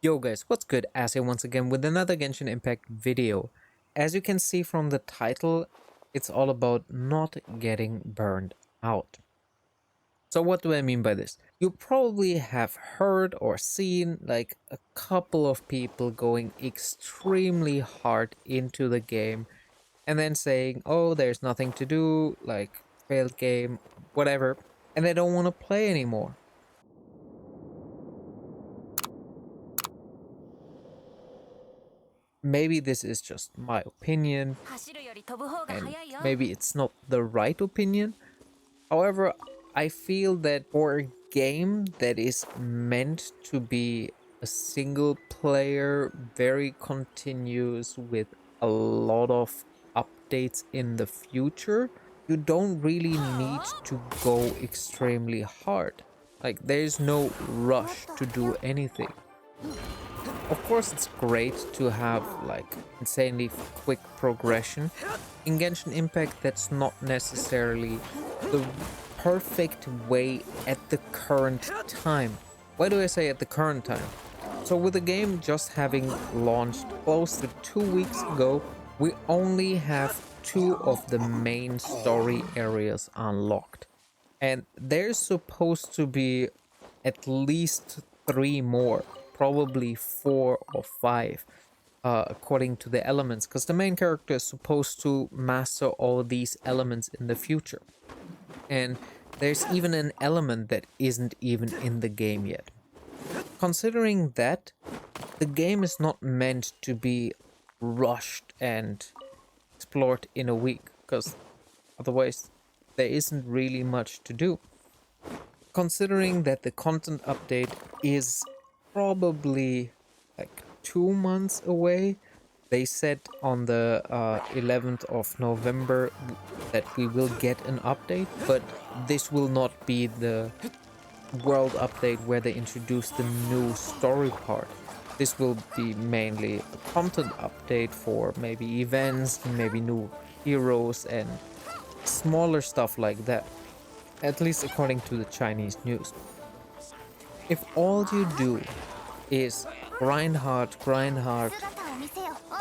Yo guys, what's good? Ase once again with another Genshin Impact video. As you can see from the title, it's all about not getting burned out. So what do I mean by this? You probably have heard or seen like a couple of people going extremely hard into the game and then saying, oh, there's nothing to do, like failed game, whatever, and they don't want to play anymore. Maybe this is just my opinion, and maybe it's not the right opinion. However, I feel that for a game that is meant to be a single player, very continuous with a lot of updates in the future, you don't really need to go extremely hard. Like, there's no rush to do anything. Of course, it's great to have like insanely quick progression. In Genshin Impact, that's not necessarily the perfect way at the current time. Why do I say at the current time? So with the game just having launched close to 2 weeks ago, we only have two of the main story areas unlocked. And there's supposed to be at least three more, probably four or five, according to the elements, because the main character is supposed to master all these elements in the future. And there's even an element that isn't even in the game yet. Considering that, the game is not meant to be rushed and explored in a week, because otherwise there isn't really much to do. Considering that the content update is probably like 2 months away, they said on the 11th of November that we will get an update, but this will not be the world update where they introduce the new story part. This will be mainly a content update for maybe events, maybe new heroes and smaller stuff like that, at least according to the Chinese news. If all you do is grind hard,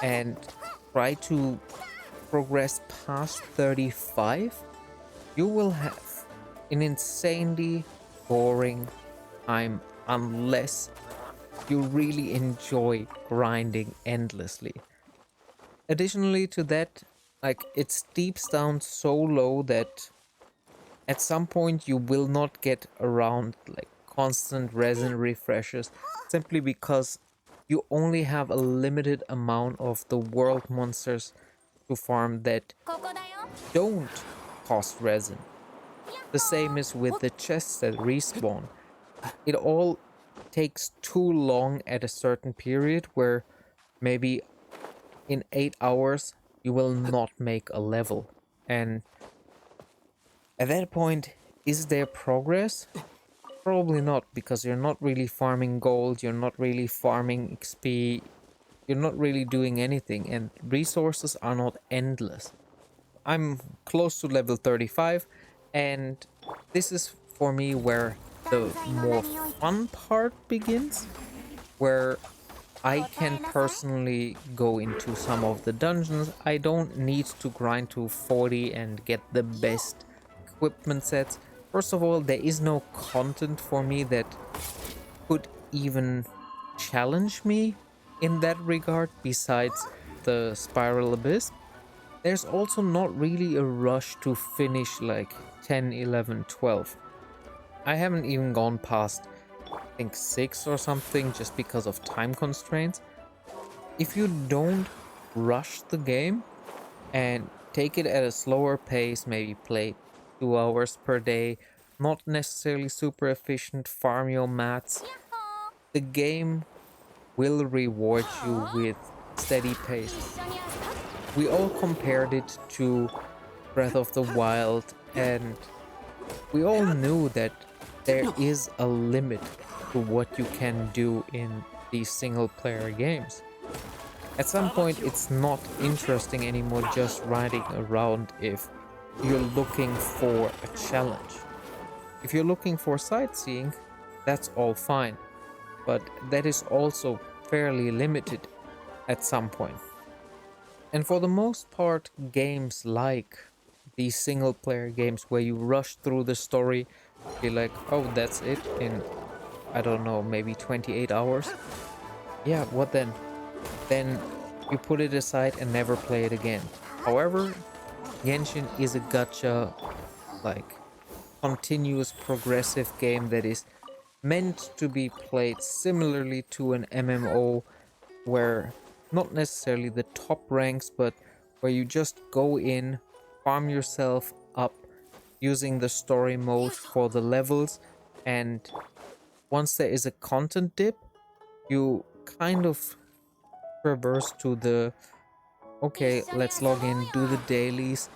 and try to progress past 35, you will have an insanely boring time unless you really enjoy grinding endlessly. Additionally to that, like, it steeps down so low that at some point you will not get around like constant resin refreshes, simply because you only have a limited amount of the world monsters to farm that don't cost resin. The same is with the chests that respawn. It all takes too long at a certain period where maybe in 8 hours you will not make a level. And at that point, is there progress? Probably not, because you're not really farming gold, you're not really farming XP, you're not really doing anything, and resources are not endless. I'm close to level 35, and this is for me where the more fun part begins, where I can personally go into some of the dungeons. I don't need to grind to 40 and get the best equipment sets. First of all, there is no content for me that could even challenge me in that regard besides the Spiral Abyss. There's also not really a rush to finish like 10, 11, 12. I haven't even gone past, I think, 6 or something, just because of time constraints. If you don't rush the game and take it at a slower pace, maybe play 2 hours per day, not necessarily super efficient, farm your mats, the game will reward you with steady pace. We all compared it to Breath of the Wild, and we all knew that there is a limit to what you can do in these single player games. At some point, it's not interesting anymore just riding around if you're looking for a challenge. If you're looking for sightseeing, that's all fine. but that is also fairly limited at some point. And for the most part, games like these single player games where you rush through the story, be like, oh, that's it in, I don't know, maybe 28 hours. Yeah, what then? Then you put it aside and never play it again. However, Genshin is a gacha, like, continuous progressive game that is meant to be played similarly to an MMO, where not necessarily the top ranks, but where you just go in, farm yourself up using the story mode for the levels, and once there is a content dip, you kind of reverse to the okay, let's log in, do the dailies,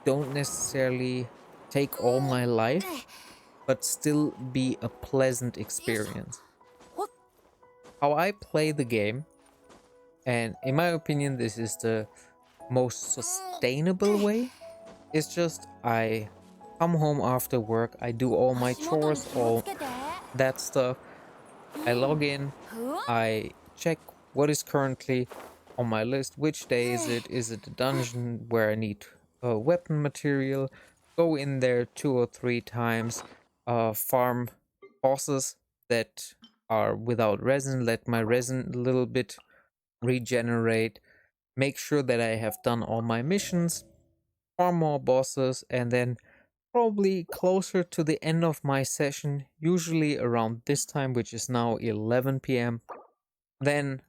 don't necessarily take all my life, but still be a pleasant experience. How I play the game, and in my opinion, this is the most sustainable way, is just I come home after work, I do all my chores, all that stuff. I log in, I check what is currently on my list, which day is it? Is it a dungeon where I need weapon material? Go in there 2 or 3 times, farm bosses that are without resin, let my resin a little bit regenerate, make sure that I have done all my missions, farm more bosses, and then probably closer to the end of my session, usually around this time, which is now 11 p.m. Then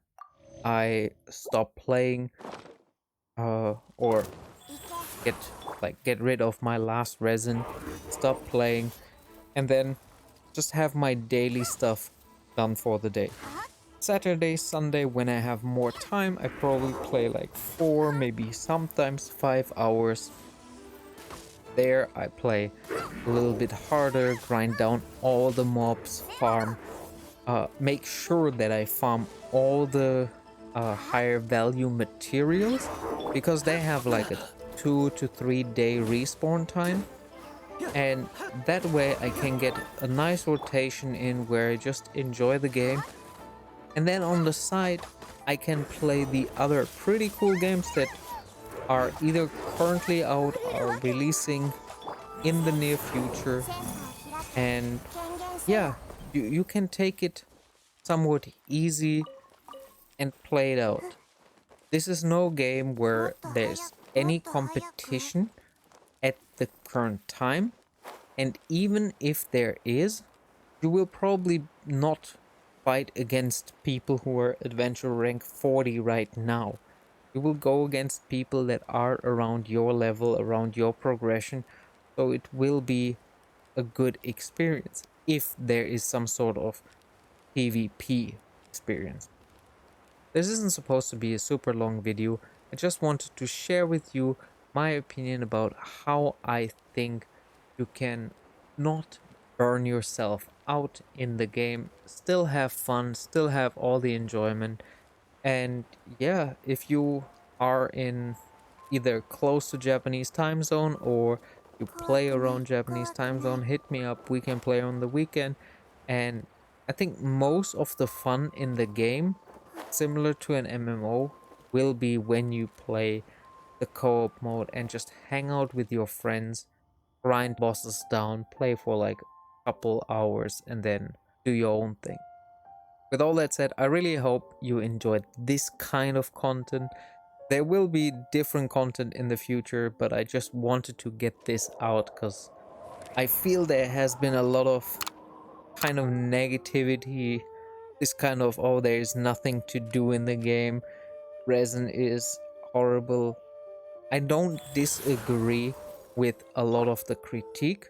I stop playing, or get rid of my last resin, stop playing, and then just have my daily stuff done for the day. Saturday, Sunday, when I have more time, I probably play like 4, maybe sometimes 5 hours. There I play a little bit harder, grind down all the mobs, farm, make sure that I farm all the higher value materials, because they have like a 2 to 3 day respawn time, and that way I can get a nice rotation in where I just enjoy the game, and then on the side I can play the other pretty cool games that are either currently out or releasing in the near future. And yeah, you can take it somewhat easy and play it out. This is no game where there's any competition at the current time, and even if there is, you will probably not fight against people who are adventure rank 40 right now. You will go against people that are around your level, around your progression, so it will be a good experience if there is some sort of PvP experience. This isn't supposed to be a super long video. I just wanted to share with you my opinion about how I think you can not burn yourself out in the game, still have fun, still have all the enjoyment. And yeah, if you are in either close to Japanese time zone or you play around Japanese time zone, hit me up. We can play on the weekend. And I think most of the fun in the game, similar to an MMO, will be when you play the co-op mode and just hang out with your friends, grind bosses down, play for like a couple hours, and then do your own thing. With all that said, I really hope you enjoyed this kind of content. There will be different content in the future, but I just wanted to get this out because I feel there has been a lot of kind of negativity. This kind of, oh, there's nothing to do in the game, resin is horrible. I don't disagree with a lot of the critique.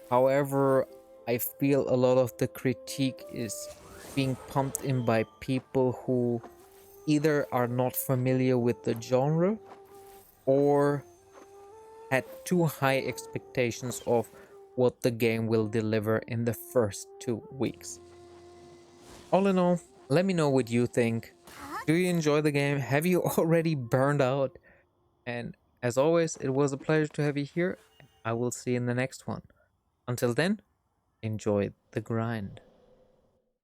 However, I feel a lot of the critique is being pumped in by people who either are not familiar with the genre or had too high expectations of what the game will deliver in the first 2 weeks. All in all, let me know what you think. Do you enjoy the game? Have you already burned out? And as always, it was a pleasure to have you here. I will see you in the next one. Until then, enjoy the grind.